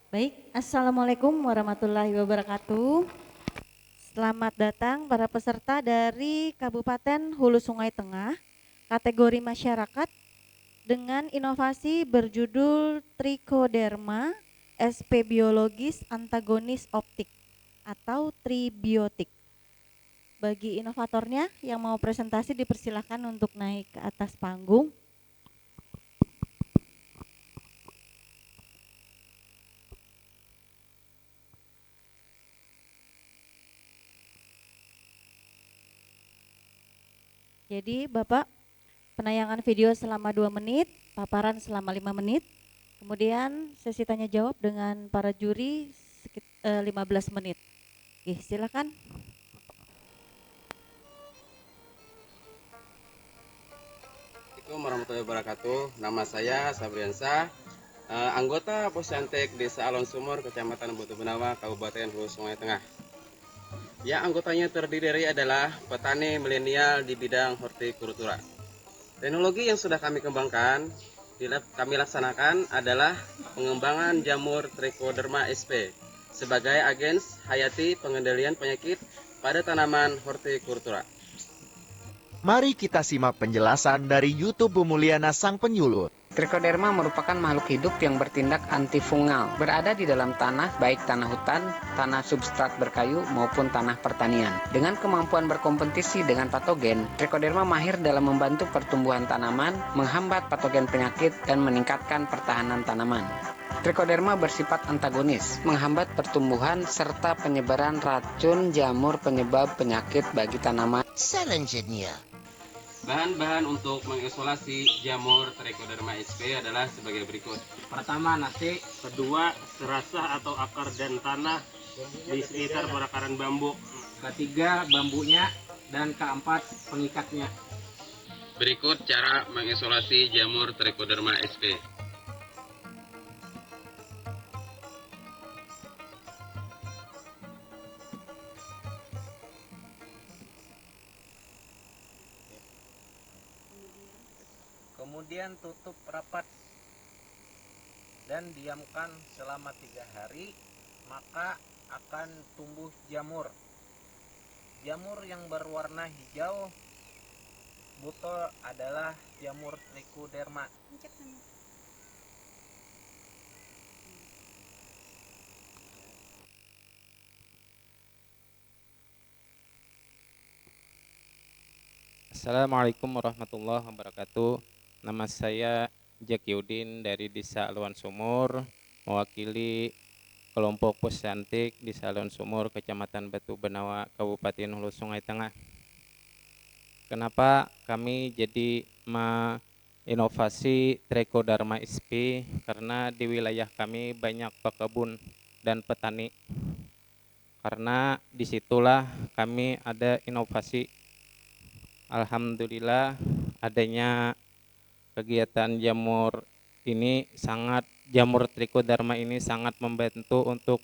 Baik, Assalamualaikum warahmatullahi wabarakatuh. Selamat datang para peserta dari Kabupaten Hulu Sungai Tengah, kategori masyarakat dengan inovasi berjudul Trichoderma SP biologis antagonis optik atau tribiotik. Bagi inovatornya yang mau presentasi dipersilahkan untuk naik ke atas panggung. Jadi Bapak, penayangan video selama 2 menit, paparan selama 5 menit, kemudian sesi tanya jawab dengan para juri 15 menit. Oke, silakan. Assalamualaikum warahmatullahi wabarakatuh. Nama saya Sabriansa, anggota Posyantek Desa Alon Sumur, Kecamatan Butuh Benawa, Kabupaten Hulu Sungai Tengah. Yang anggotanya terdiri adalah petani milenial di bidang hortikultura. Teknologi yang sudah kami kembangkan, kami laksanakan adalah pengembangan jamur Trichoderma sp sebagai agens hayati pengendalian penyakit pada tanaman hortikultura. Mari kita simak penjelasan dari YouTube Bu Mulyana Sang Penyuluh. Trichoderma merupakan makhluk hidup yang bertindak antifungal, berada di dalam tanah, baik tanah hutan, tanah substrat berkayu, maupun tanah pertanian. Dengan kemampuan berkompetisi dengan patogen, Trichoderma mahir dalam membantu pertumbuhan tanaman, menghambat patogen penyakit, dan meningkatkan pertahanan tanaman. Trichoderma bersifat antagonis, menghambat pertumbuhan serta penyebaran racun jamur penyebab penyakit bagi tanaman. Selanjutnya, Bahan-bahan untuk mengisolasi jamur Trichoderma sp adalah sebagai berikut. Pertama, nasi. Kedua, serasah atau akar dan tanah di sekitar perakaran bambu. Ketiga, bambunya. Dan keempat, pengikatnya. Berikut cara mengisolasi jamur Trichoderma sp. Kemudian tutup rapat dan diamkan selama 3 hari, maka akan tumbuh jamur. Jamur yang berwarna hijau buto adalah jamur Trichoderma. Assalamualaikum warahmatullahi wabarakatuh. Nama saya Jakiudin dari Desa Aluan Sumur, mewakili kelompok Posyantik Desa Aluan Sumur, Kecamatan Batu Benawa, Kabupaten Hulu Sungai Tengah. Kenapa kami jadi menginovasi Trichoderma sp? Karena di wilayah kami banyak pekebun dan petani. Karena disitulah kami ada inovasi. Alhamdulillah adanya kegiatan jamur Trichoderma ini sangat membantu untuk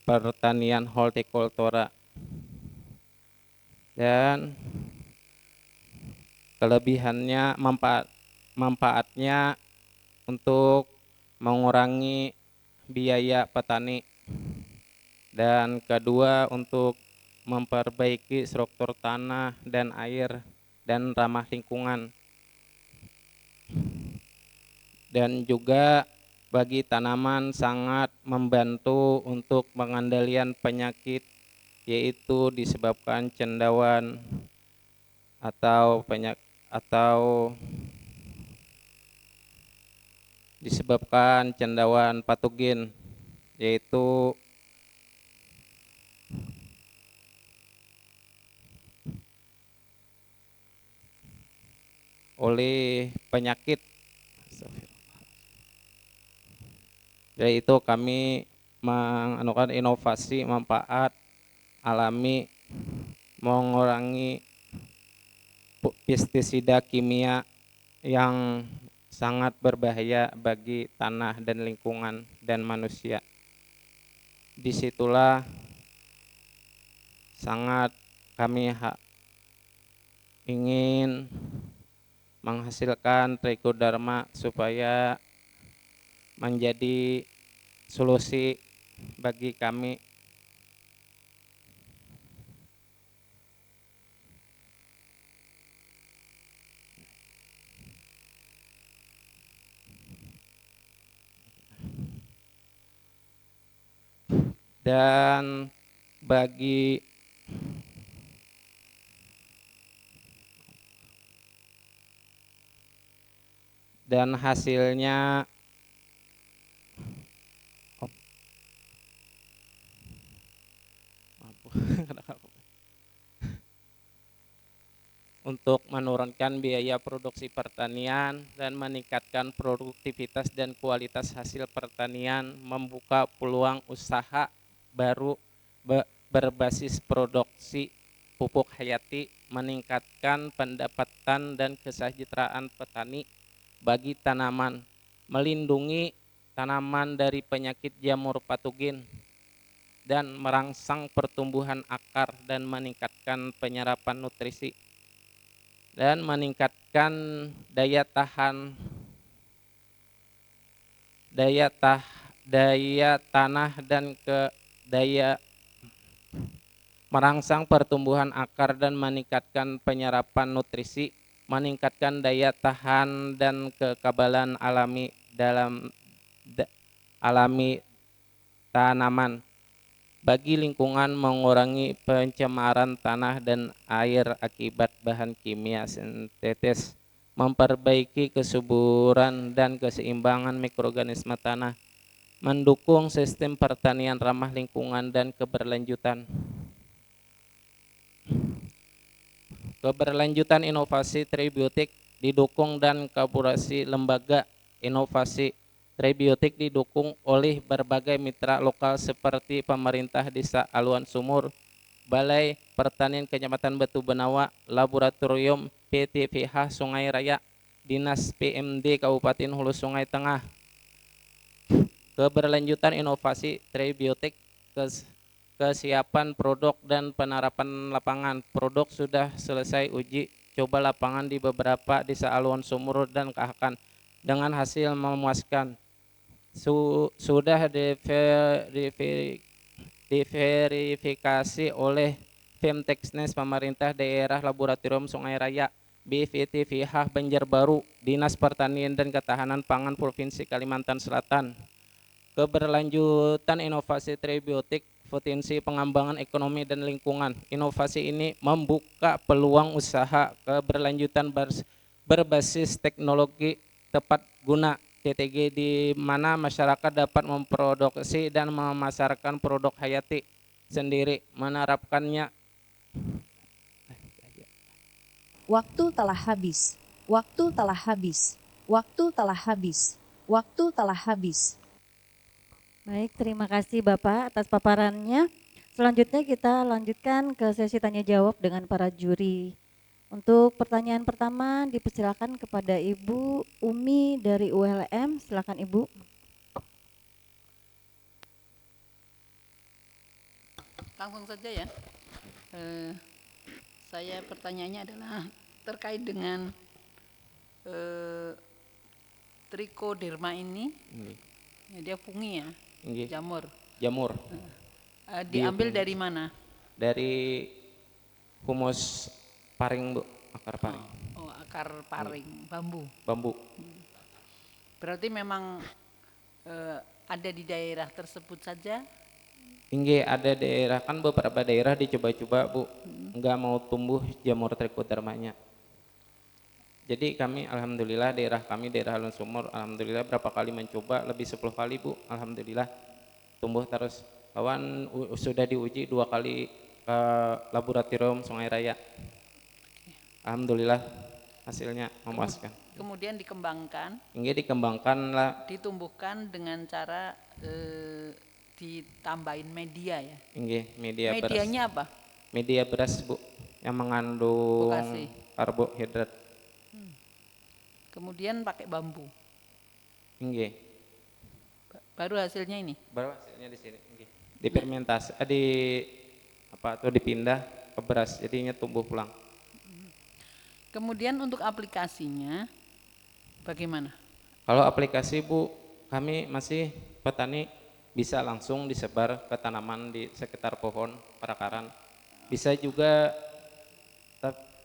pertanian hortikultura. Dan kelebihannya manfaatnya untuk mengurangi biaya petani, dan kedua untuk memperbaiki struktur tanah dan air dan ramah lingkungan, dan juga bagi tanaman sangat membantu untuk pengendalian penyakit, yaitu disebabkan cendawan atau disebabkan cendawan patogen, yaitu oleh penyakit. Dari itu kami menganukan inovasi manfaat alami, mengurangi pestisida kimia yang sangat berbahaya bagi tanah dan lingkungan dan manusia. Disitulah sangat kami ingin menghasilkan Trichoderma supaya menjadi solusi bagi kami. Dan bagi dan hasilnya untuk menurunkan biaya produksi pertanian dan meningkatkan produktivitas dan kualitas hasil pertanian, membuka peluang usaha baru berbasis produksi pupuk hayati, meningkatkan pendapatan dan kesejahteraan petani bagi tanaman, melindungi tanaman dari penyakit jamur patogen, dan merangsang pertumbuhan akar dan meningkatkan penyerapan nutrisi, dan meningkatkan daya tahan daya tanah dan daya merangsang pertumbuhan akar dan meningkatkan penyerapan nutrisi, meningkatkan daya tahan dan kekebalan alami alami tanaman bagi lingkungan, mengurangi pencemaran tanah dan air akibat bahan kimia sintetis, memperbaiki kesuburan dan keseimbangan mikroorganisme tanah, mendukung sistem pertanian ramah lingkungan dan keberlanjutan. Keberlanjutan inovasi trebiotik didukung dan kolaborasi lembaga inovasi trebiotik didukung oleh berbagai mitra lokal seperti pemerintah Desa Aluan Sumur, Balai Pertanian Kecamatan Batu Benawa, Laboratorium PTPH Sungai Raya, Dinas PMD Kabupaten Hulu Sungai Tengah. Keberlanjutan inovasi trebiotik, kesiapan produk dan penerapan lapangan. Produk sudah selesai uji coba lapangan di beberapa desa Aluan Sumur dan Kahakan dengan hasil memuaskan. Sudah diverifikasi oleh Femtechnes pemerintah daerah Laboratorium Sungai Raya, BVTVH Banjarbaru, Dinas Pertanian dan Ketahanan Pangan Provinsi Kalimantan Selatan. Keberlanjutan inovasi trebiotik, potensi pengembangan ekonomi dan lingkungan. Inovasi ini membuka peluang usaha keberlanjutan berbasis teknologi tepat guna TTG, di mana masyarakat dapat memproduksi dan memasarkan produk hayati sendiri, menerapkannya. Waktu telah habis. Waktu telah habis. Waktu telah habis. Waktu telah habis. Baik, terima kasih Bapak atas paparannya. Selanjutnya kita lanjutkan ke sesi tanya jawab dengan para juri. Untuk pertanyaan pertama dipersilakan kepada Ibu Umi dari ULM. Silakan Ibu. Langsung saja ya. Saya pertanyaannya adalah terkait dengan trichoderma ini. Ya, dia fungi ya, jamur. Jamur. Diambil dari mana? Dari humus paring, Bu, akar paring. Oh, akar paring, Bambu. Berarti memang ada di daerah tersebut saja. Ada daerah, kan beberapa daerah dicoba-coba, Bu, nggak mau tumbuh jamur trichodermanya. Jadi kami alhamdulillah daerah Alun Sumur alhamdulillah berapa kali mencoba, lebih 10 kali, Bu, alhamdulillah tumbuh terus. Kawan sudah diuji 2 kali ke Laboratorium Sungai Raya. Alhamdulillah hasilnya memuaskan. Kemudian dikembangkan. Dikembangkan lah. Ditumbuhkan dengan cara ditambahin media ya. Media beras. Medianya apa? Media beras, Bu, yang mengandung karbohidrat. Kemudian pakai bambu. Baru hasilnya ini. Baru hasilnya di sini. Difermentasi, dipindah ke beras, jadinya tumbuh pulang. Kemudian untuk aplikasinya bagaimana? Kalau aplikasi, Bu, kami masih petani bisa langsung disebar ke tanaman di sekitar pohon perakaran. Bisa juga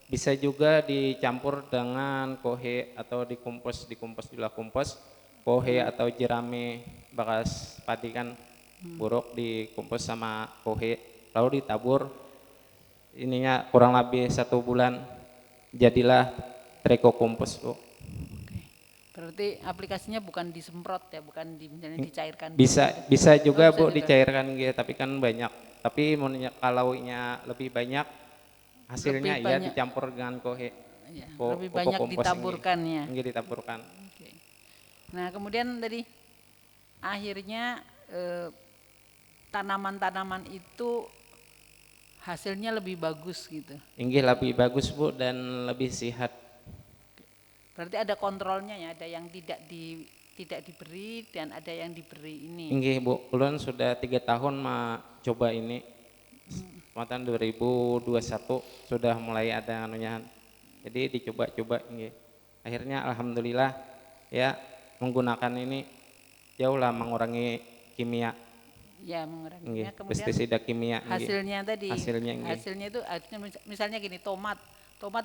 bisa juga dicampur dengan kohe atau dikumpos di kompos kohe atau jerame bekas padi kan buruk dikumpos sama kohe lalu ditabur ininya kurang lebih 1 bulan jadilah treko kompos Bu. Berarti aplikasinya bukan disemprot ya, bukan misalnya dicairkan. Bisa juga bisa Bu juga. dicairkan gitu, tapi kan banyak. Tapi kalau lebih banyak hasilnya Lebih ya banyak. dicampur dengan kohe. Ya, Pupuk lebih banyak kompos ditaburkan ya. Ini ditaburkan. Oke. Nah kemudian tadi akhirnya tanaman-tanaman itu hasilnya lebih bagus gitu. Ini lebih bagus Bu dan lebih sehat. Berarti ada kontrolnya ya, ada yang tidak diberi dan ada yang diberi ini. Ini Bu, ulun sudah 3 tahun coba ini. Tahun 2021 sudah mulai ada anunya. Jadi dicoba-coba ini. Akhirnya alhamdulillah ya menggunakan ini jauh lah mengurangi kimia. Ya menguranginya. Kemudian pestisida kimia. hasilnya tadi. Hasilnya itu misalnya gini, tomat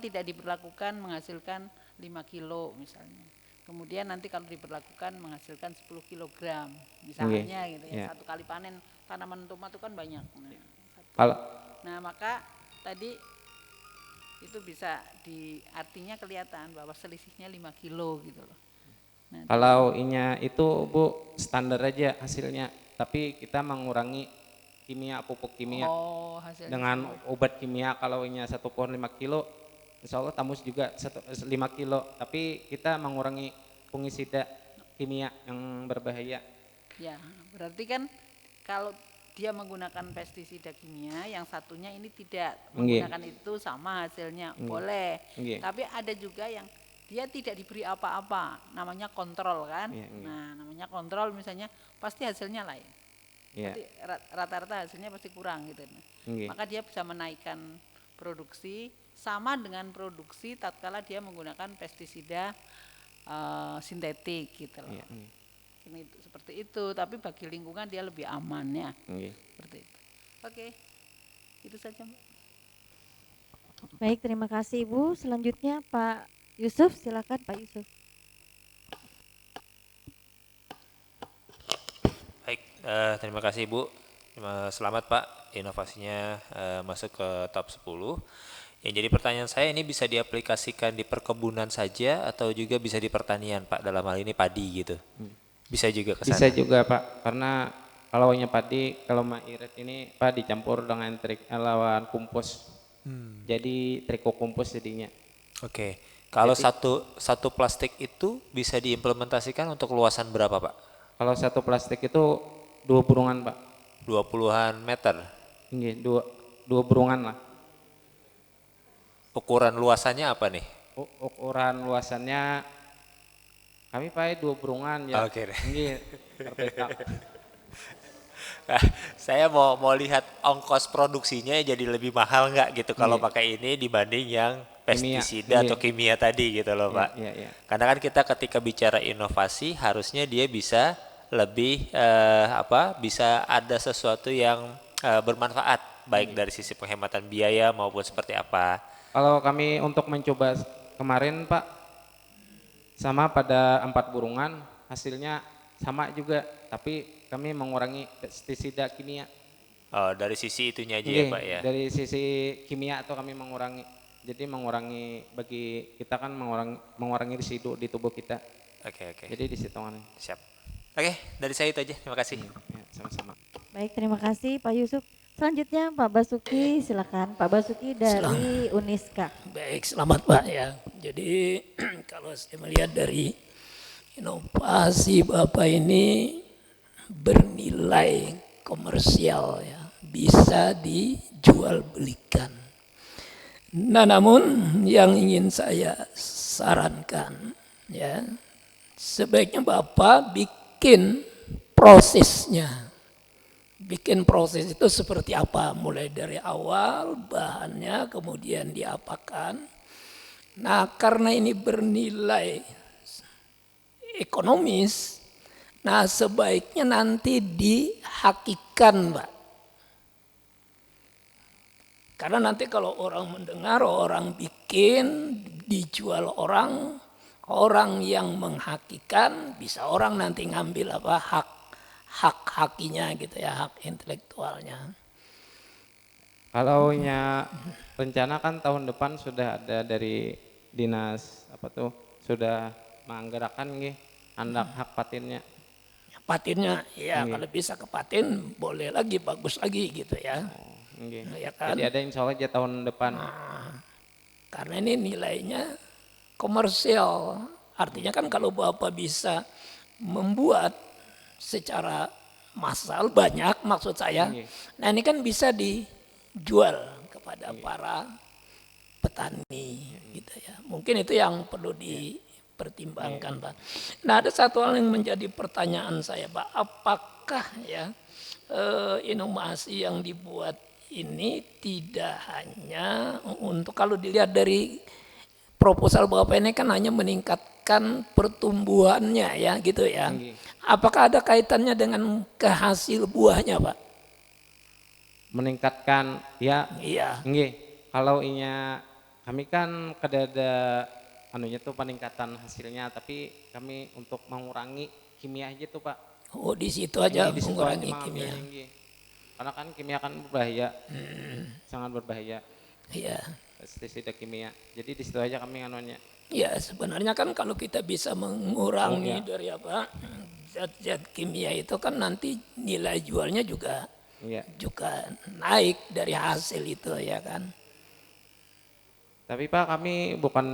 tidak diperlakukan menghasilkan 5 kilo misalnya. Kemudian nanti kalau diperlakukan menghasilkan 10 kilogram misalnya gitu ya. Satu kali panen tanaman tomat itu kan banyak. Nah maka tadi itu bisa artinya kelihatan bahwa selisihnya 5 kilo gitu loh. Nah, kalau inya itu Bu standar aja hasilnya, tapi kita mengurangi kimia, pupuk kimia dengan obat kimia. Kalau inya 1 pohon 5 kilo, insya Allah tamus juga 5 kilo, tapi kita mengurangi fungisida kimia yang berbahaya. Ya berarti kan kalau dia menggunakan pestisida kimia, yang satunya ini tidak menggunakan itu sama hasilnya, boleh. Tapi ada juga yang dia tidak diberi apa-apa, namanya kontrol kan. Nah namanya kontrol misalnya pasti hasilnya lain. Pasti rata-rata hasilnya pasti kurang gitu. Maka dia bisa menaikkan produksi sama dengan produksi tatkala dia menggunakan pestisida sintetik gitu loh. Ini seperti itu, tapi bagi lingkungan dia lebih aman ya. Seperti itu. Oke. Itu saja, Mbak. Baik, terima kasih Ibu. Selanjutnya Pak Yusuf, silakan Pak Yusuf. Baik, terima kasih Ibu. Selamat Pak, inovasinya masuk ke top 10. Yang jadi pertanyaan saya, ini bisa diaplikasikan di perkebunan saja atau juga bisa di pertanian Pak, dalam hal ini padi gitu. Bisa juga ke sana. Bisa juga Pak, karena kalau padi, kalau irit ini Pak dicampur dengan lawan kompos. Jadi triko kompos jadinya. Oke. Kalau satu plastik itu bisa diimplementasikan untuk luasan berapa Pak? Kalau 1 plastik itu 2 burungan Pak. 20-an meter? Iya, 2 burungan lah. Ukuran luasannya apa nih? Ukuran luasannya kami pakai 2 burungan ya. Oke. Ini Nah, saya mau lihat ongkos produksinya jadi lebih mahal nggak gitu kalau pakai ini dibanding yang pestisida atau kimia tadi gitu loh Pak. Karena kan kita ketika bicara inovasi harusnya dia bisa lebih bisa ada sesuatu yang bermanfaat baik dari sisi penghematan biaya maupun seperti apa. Kalau kami untuk mencoba kemarin Pak, sama pada 4 burungan hasilnya sama juga, tapi kami mengurangi pestisida kimia. Oh, dari sisi itunya aja ya Pak ya? Dari sisi kimia atau kami mengurangi, jadi mengurangi bagi kita kan mengurangi residu di tubuh kita. Oke. Jadi di situ kan. Siap. Oke, dari saya itu aja, terima kasih. Ya, sama-sama. Baik, terima kasih Pak Yusuf. Selanjutnya Pak Basuki, silakan Pak Basuki dari Uniska. Baik, selamat Pak ya. Jadi kalau saya melihat dari inovasi Bapak ini bernilai komersial ya, bisa dijual belikan. Nah, namun yang ingin saya sarankan ya, sebaiknya Bapak bikin prosesnya. Bikin proses itu seperti apa, mulai dari awal bahannya kemudian diapakan. Nah, karena ini bernilai ekonomis, Nah, sebaiknya nanti dihakikan, Pak. Karena nanti kalau orang mendengar, orang bikin, dijual orang yang menghakikan, bisa orang nanti ngambil hak hakinya gitu ya, hak intelektualnya. Kalau rencana kan tahun depan sudah ada dari dinas sudah menggerakkan hendak hak patennya. Patennya ya kalau bisa ke paten boleh lagi, bagus lagi gitu ya. Ya kan? Jadi ada insya Allah aja tahun depan. Karena ini nilainya komersial. Artinya kan kalau Bapak bisa membuat secara massal banyak, maksud saya. Nah ini kan bisa dijual kepada para petani gitu ya. Mungkin itu yang perlu dipertimbangkan, Pak. Nah, ada satu hal yang menjadi pertanyaan saya, Pak. Apakah ya inovasi yang dibuat ini tidak hanya untuk, kalau dilihat dari proposal Bapak ini kan hanya meningkatkan pertumbuhannya ya gitu ya. Apakah ada kaitannya dengan kehasil buahnya, Pak? Meningkatkan ya. Iya. Kalau kami kan ada peningkatan hasilnya, tapi kami untuk mengurangi kimia aja tuh, Pak. Oh, di situ aja mengurangi kimia. Karena kan kimia kan berbahaya, sangat berbahaya. Iya. Pestisida kimia. Jadi di situ aja kami nganuannya. Ya sebenarnya kan kalau kita bisa mengurangi dari zat-zat kimia itu kan nanti nilai jualnya juga naik dari hasil itu ya kan. Tapi Pak, kami bukan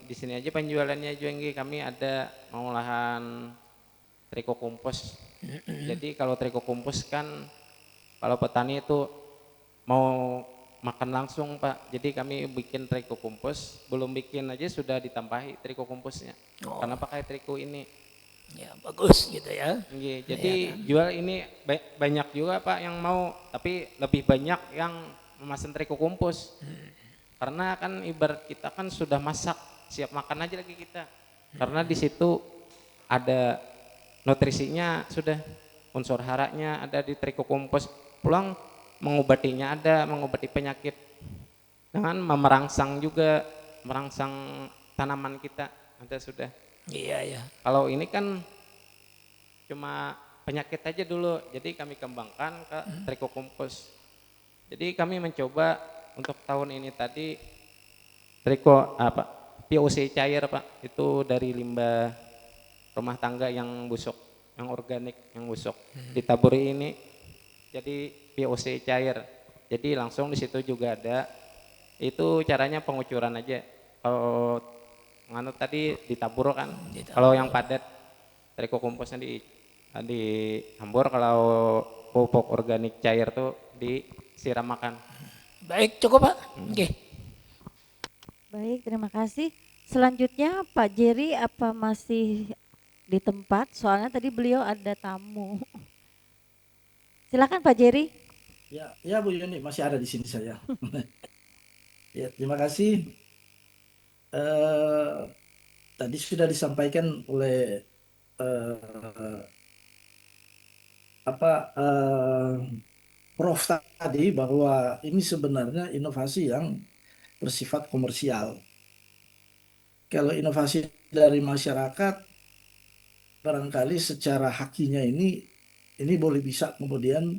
di sini aja penjualannya juga, kami ada pengolahan triko kompos. Jadi kalau triko kompos kan kalau petani itu mau makan langsung, Pak. Jadi kami bikin triko kompos, belum bikin aja sudah ditambahi triko komposnya. Karena pakai triko ini. Ya bagus gitu ya. Jadi jual ini banyak juga, Pak, yang mau, tapi lebih banyak yang memesan triko kompos. Karena kan ibarat kita kan sudah masak, siap makan aja lagi kita. Karena di situ ada nutrisinya, sudah unsur haranya ada di triko kompos. Pulang mengobatinya ada, mengobati penyakit dengan merangsang juga, merangsang tanaman kita ada sudah. Iya ya. Kalau ini kan cuma penyakit aja dulu, jadi kami kembangkan ke triko kompos. Jadi kami mencoba untuk tahun ini tadi POC cair, Pak, itu dari limbah rumah tangga yang busuk, yang organik, yang busuk, ditaburi ini jadi POC cair. Jadi langsung di situ juga ada. Itu caranya pengucuran aja. Kalau tadi ditabur kan. Kalau yang padat triko komposnya dihambur, kalau pupuk organik cair tuh disiram makan. Baik, cukup, Pak. Baik, terima kasih. Selanjutnya Pak Jerry apa masih di tempat? Soalnya tadi beliau ada tamu. Silakan Pak Jerry. Ya Bu Yuni, masih ada di sini saya. Ya, terima kasih. Tadi sudah disampaikan oleh Prof tadi bahwa ini sebenarnya inovasi yang bersifat komersial. Kalau inovasi dari masyarakat, barangkali secara hakinya ini boleh bisa kemudian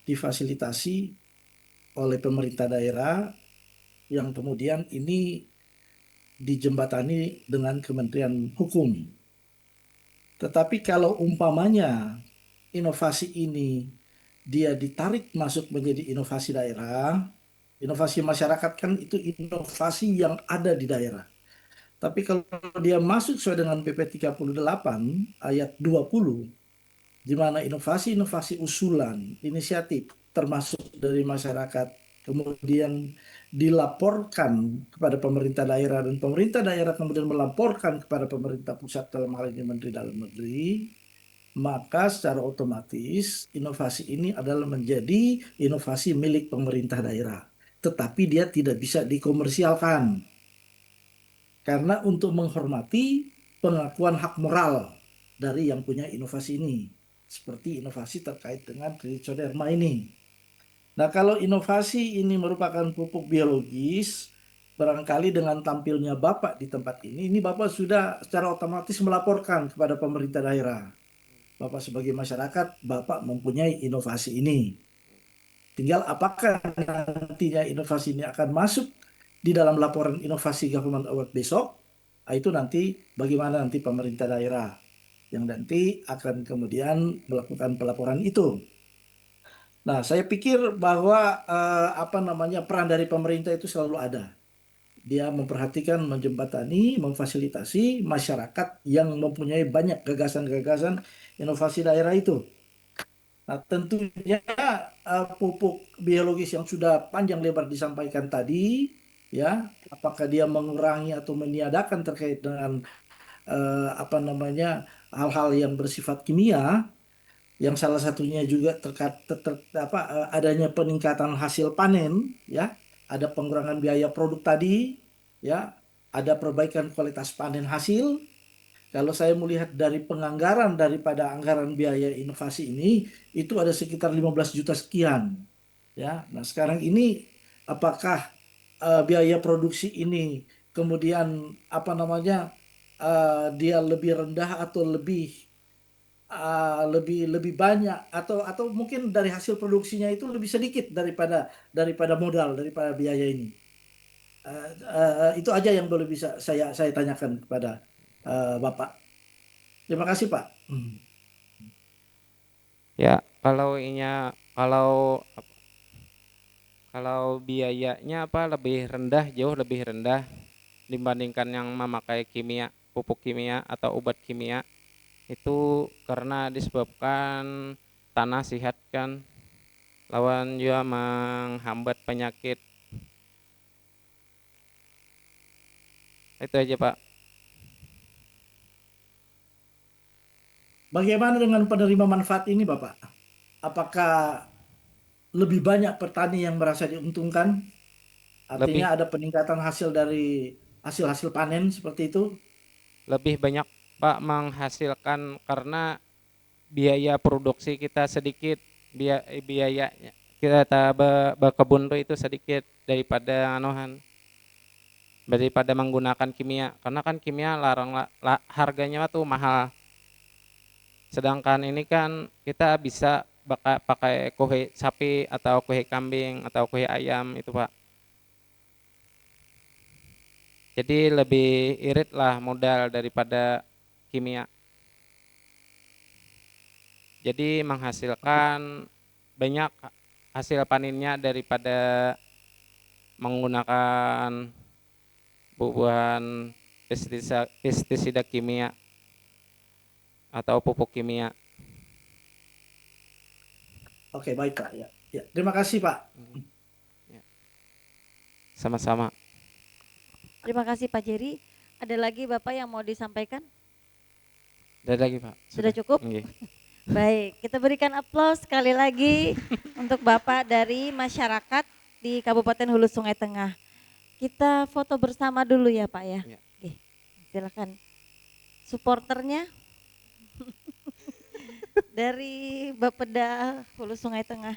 difasilitasi oleh pemerintah daerah yang kemudian ini dijembatani dengan Kementerian Hukum. Tetapi kalau umpamanya inovasi ini dia ditarik masuk menjadi inovasi daerah, inovasi masyarakat kan itu inovasi yang ada di daerah. Tapi kalau dia masuk sesuai dengan PP 38 ayat 20, di mana inovasi-inovasi usulan, inisiatif termasuk dari masyarakat, kemudian dilaporkan kepada pemerintah daerah dan pemerintah daerah kemudian melaporkan kepada pemerintah pusat, dalam hal ini Menteri Dalam Negeri, maka secara otomatis inovasi ini adalah menjadi inovasi milik pemerintah daerah. Tetapi dia tidak bisa dikomersialkan. Karena untuk menghormati pengakuan hak moral dari yang punya inovasi ini. Seperti inovasi terkait dengan trichoderma ini. Nah, kalau inovasi ini merupakan pupuk biologis, barangkali dengan tampilnya Bapak di tempat ini Bapak sudah secara otomatis melaporkan kepada pemerintah daerah. Bapak sebagai masyarakat, Bapak mempunyai inovasi ini. Tinggal apakah nantinya inovasi ini akan masuk di dalam laporan inovasi Government Award besok, itu nanti bagaimana nanti pemerintah daerah yang nanti akan kemudian melakukan pelaporan itu. Nah, saya pikir bahwa peran dari pemerintah itu selalu ada. Dia memperhatikan, menjembatani, memfasilitasi masyarakat yang mempunyai banyak gagasan-gagasan inovasi daerah itu. Nah, tentunya pupuk biologis yang sudah panjang lebar disampaikan tadi, ya, apakah dia mengurangi atau meniadakan terkait dengan hal-hal yang bersifat kimia, yang salah satunya juga adanya peningkatan hasil panen, ya, ada pengurangan biaya produk tadi, ya, ada perbaikan kualitas panen hasil. Kalau saya melihat dari penganggaran daripada anggaran biaya inovasi ini, itu ada sekitar 15 juta sekian, ya. Nah, sekarang ini apakah biaya produksi ini kemudian dia lebih rendah atau lebih banyak atau mungkin dari hasil produksinya itu lebih sedikit daripada modal daripada biaya ini. Itu aja yang boleh bisa saya tanyakan kepada Bapak. Terima kasih, Pak. Ya, kalau biayanya lebih rendah, jauh lebih rendah dibandingkan yang memakai pupuk kimia atau obat kimia, itu karena disebabkan tanah sehat kan, lawan juga menghambat penyakit. Itu aja, Pak. Bagaimana dengan penerima manfaat ini, Bapak? Apakah lebih banyak petani yang merasa diuntungkan? Artinya ada peningkatan hasil dari hasil panen seperti itu? Lebih banyak, Pak, menghasilkan karena biaya produksi kita sedikit, biaya kita berkebun itu sedikit daripada menggunakan kimia, karena kan kimia harganya tuh mahal. Sedangkan ini kan kita bisa pakai kuhe sapi atau kuhe kambing atau kuhe ayam itu, Pak. Jadi lebih irit lah modal daripada kimia. Jadi menghasilkan banyak hasil panennya daripada menggunakan bubuhan pestisida kimia atau pupuk kimia. Oke, baik, Pak. Ya. Terima kasih, Pak. Sama-sama. Terima kasih, Pak Jerry. Ada lagi Bapak yang mau disampaikan? Ada lagi, Pak. Sudah cukup? Okay. Baik, kita berikan aplaus sekali lagi untuk Bapak dari masyarakat di Kabupaten Hulu Sungai Tengah. Kita foto bersama dulu ya, Pak ya. Oke, silakan. Supporternya dari Bapeda Hulu Sungai Tengah.